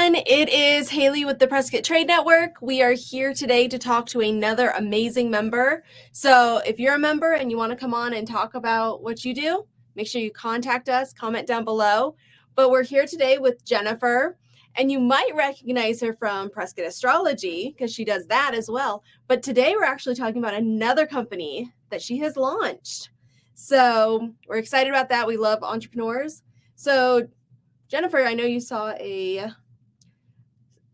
everyone. It is Haley with the Prescott Trade Network. We are here today to talk to another amazing member. So if you're a member and you want to come on and talk about what you do, make sure you contact us, comment down below. But we're here today with Jennifer, and you might recognize her from Prescott Astrology because she does that as well. But today we're actually talking about another company that she has launched. So we're excited about that. We love entrepreneurs. So Jennifer, I know you saw a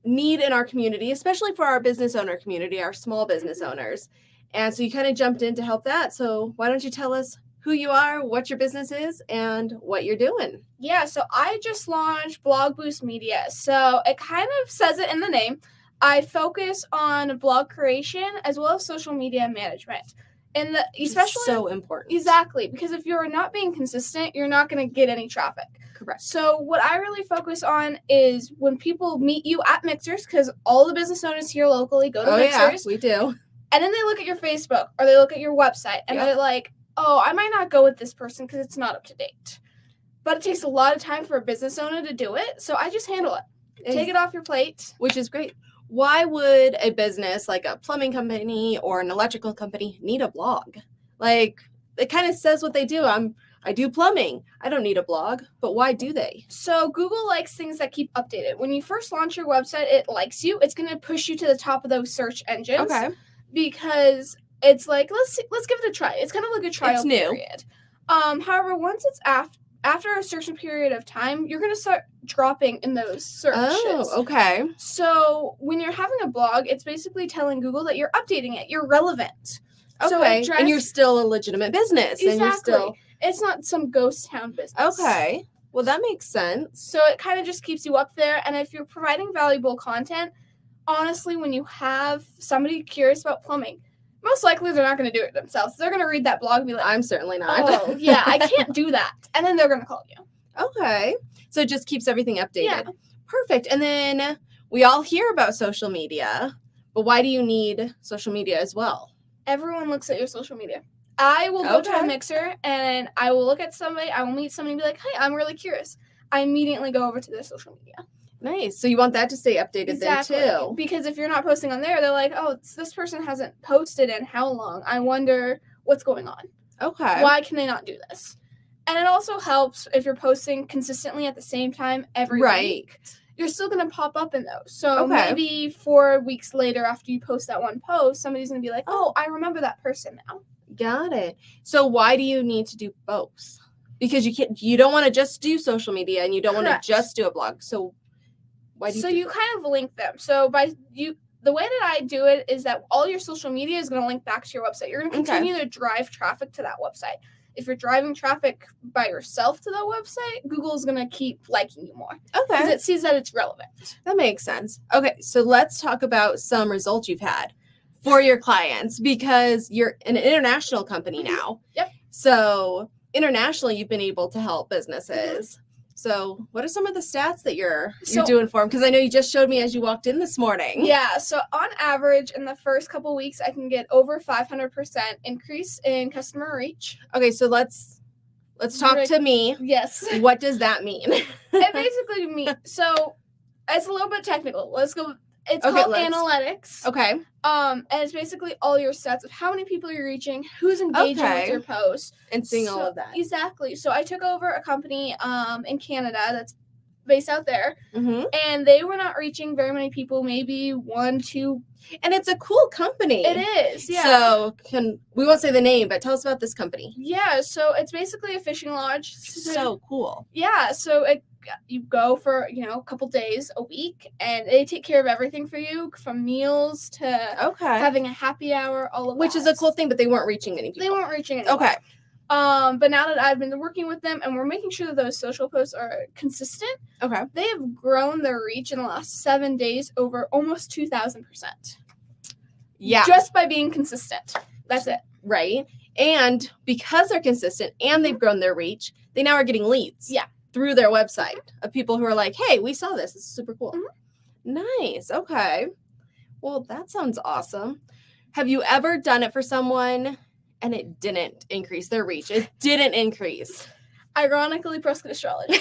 need in our community, especially for our business owner community, our small business owners. And so you kind of jumped in to help that. So why don't you tell us who you are, what your business is, and what you're doing? Yeah, so I just launched Blog Boost Media. So it kind of says it in the name. I focus on blog creation as well as social media management. And especially so important. Exactly, because if you're not being consistent, you're not going to get any traffic. Correct. So what I really focus on is when people meet you at Mixers, because all the business owners here locally go to Mixers. Yeah, we do. And then they look at your Facebook or they look at your website and they're like, oh, I might not go with this person because it's not up to date. But it takes a lot of time for a business owner to do it. So I just handle it. Take it off your plate. Which is great. Why would a business like a plumbing company or an electrical company need a blog? Like, it kind of says what they do. I do plumbing. I don't need a blog, but why do they? So Google likes things that keep updated. When you first launch your website, it likes you. It's going to push you to the top of those search engines. Okay. Because it's like, let's give it a try. It's kind of like a trial period. However, once it's after a certain period of time, you're going to start dropping in those searches. Oh, okay. So when you're having a blog, it's basically telling Google that you're updating it. You're relevant. Okay. So and you're still a legitimate business. Exactly. And you're still... It's not some ghost town business. Okay. Well, that makes sense. So it kind of just keeps you up there. And if you're providing valuable content, honestly, when you have somebody curious about plumbing, most likely they're not going to do it themselves. They're going to read that blog and be like, I'm certainly not. Oh, yeah, I can't do that. And then they're going to call you. Okay. So it just keeps everything updated. Yeah. Perfect. And then we all hear about social media, but why do you need social media as well? Everyone looks at your social media. I will go to a Mixer and I will look at somebody. I will meet somebody and be like, hey, I'm really curious. I immediately go over to their social media. Nice. So you want that to stay updated there too. Because if you're not posting on there, they're like, oh, this person hasn't posted in how long? I wonder what's going on. Okay. Why can they not do this? And it also helps if you're posting consistently at the same time every week. You're still going to pop up in those. So maybe 4 weeks later after you post that one post, somebody's going to be like, oh, I remember that person now. Got it. So why do you need to do both? Because you don't want to just do social media and you don't want to just do a blog. So why do you do both? Kind of link them. So the way that I do it is that all your social media is going to link back to your website. You're going to continue to drive traffic to that website. If you're driving traffic by yourself to the website, Google is going to keep liking you more. Okay. Because it sees that it's relevant. That makes sense. Okay, so let's talk about some results you've had for your clients because you're an international company now. Yep. So internationally, you've been able to help businesses. So what are some of the stats that you're doing for them? Because I know you just showed me as you walked in this morning. Yeah. So on average, in the first couple of weeks, I can get over 500% increase in customer reach. Okay. So let's talk to me. Yes. What does that mean? It basically means, so it's a little bit technical. Let's go. It's called analytics. Okay. And it's basically all your stats of how many people you're reaching, who's engaging with your posts. And seeing all of that. Exactly. So I took over a company in Canada that's based out there. Mm-hmm. And they were not reaching very many people, maybe 1, 2. And it's a cool company. It is, yeah. So we won't say the name, but tell us about this company. Yeah, so it's basically a fishing lodge. So cool. Yeah, so you go for, a couple days a week, and they take care of everything for you, from meals to having a happy hour, all of that. Which is a cool thing, but they weren't reaching any people. They weren't reaching anyone. Okay. But now that I've been working with them and we're making sure that those social posts are consistent, they have grown their reach in the last 7 days over almost 2,000%. Yeah. Just by being consistent. That's it. Right. And because they're consistent and they've grown their reach, they now are getting leads. Yeah. Through their website of people who are like, hey, we saw this. This is super cool. Mm-hmm. Nice. Okay. Well, that sounds awesome. Have you ever done it for someone and it didn't increase their reach? It didn't increase. Ironically, Prescott Astrology.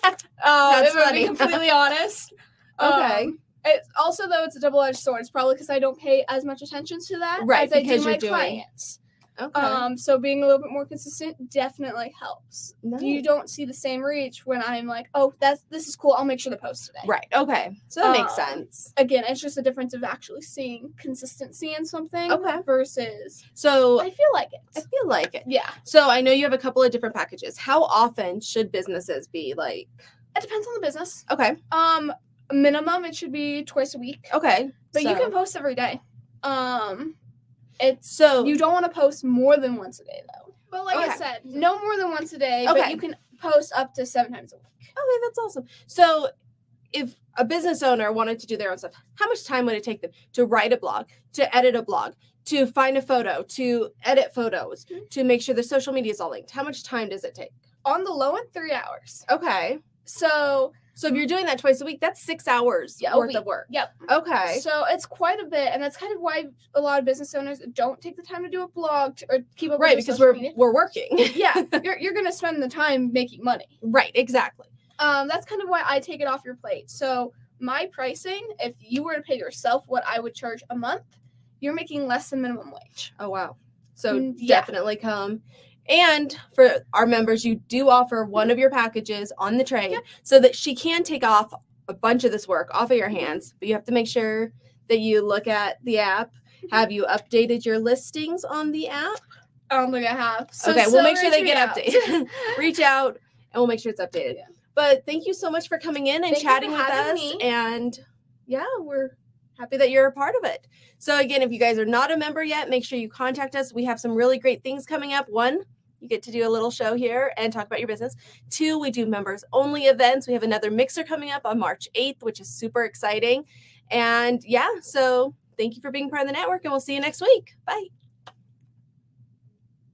That's if I'm being completely honest. Okay. It's also, though, it's a double-edged sword. It's probably because I don't pay as much attention to that as I do my clients. Okay. So being a little bit more consistent definitely helps. Nice. You don't see the same reach when I'm like, oh, this is cool. I'll make sure to post today. Right. Okay. So that makes sense. Again, it's just a difference of actually seeing consistency in something versus. So I feel like it. I feel like it. Yeah. So I know you have a couple of different packages. How often should businesses be like? It depends on the business. Okay. Minimum, it should be twice a week. Okay. But you can post every day. It's so you don't want to post more than once a day though. But like I said, no more than once a day. Okay. But you can post up to 7 times a week. Okay, that's awesome. So if a business owner wanted to do their own stuff, how much time would it take them to write a blog, to edit a blog, to find a photo, to edit photos, to make sure the social media is all linked? How much time does it take? On the low end, 3 hours. Okay. So if you're doing that twice a week, that's 6 hours worth of work. Yep. Okay. So it's quite a bit, and that's kind of why a lot of business owners don't take the time to do a blog or keep up. Right, with because media. we're working. Yeah, you're gonna spend the time making money. Right. Exactly. That's kind of why I take it off your plate. So my pricing, if you were to pay yourself what I would charge a month, you're making less than minimum wage. Oh wow. So definitely come. And for our members, you do offer one of your packages on the trade so that she can take off a bunch of this work off of your hands. But you have to make sure that you look at the app. Have you updated your listings on the app? I don't think I have. So we'll make sure they get updated. Reach out and we'll make sure it's updated. Yeah. But thank you so much for coming in and chatting with us. And we're happy that you're a part of it. So again, if you guys are not a member yet, make sure you contact us. We have some really great things coming up. 1, you get to do a little show here and talk about your business. 2, we do members only events. We have another mixer coming up on March 8th, which is super exciting. And so thank you for being part of the network, and we'll see you next week. Bye.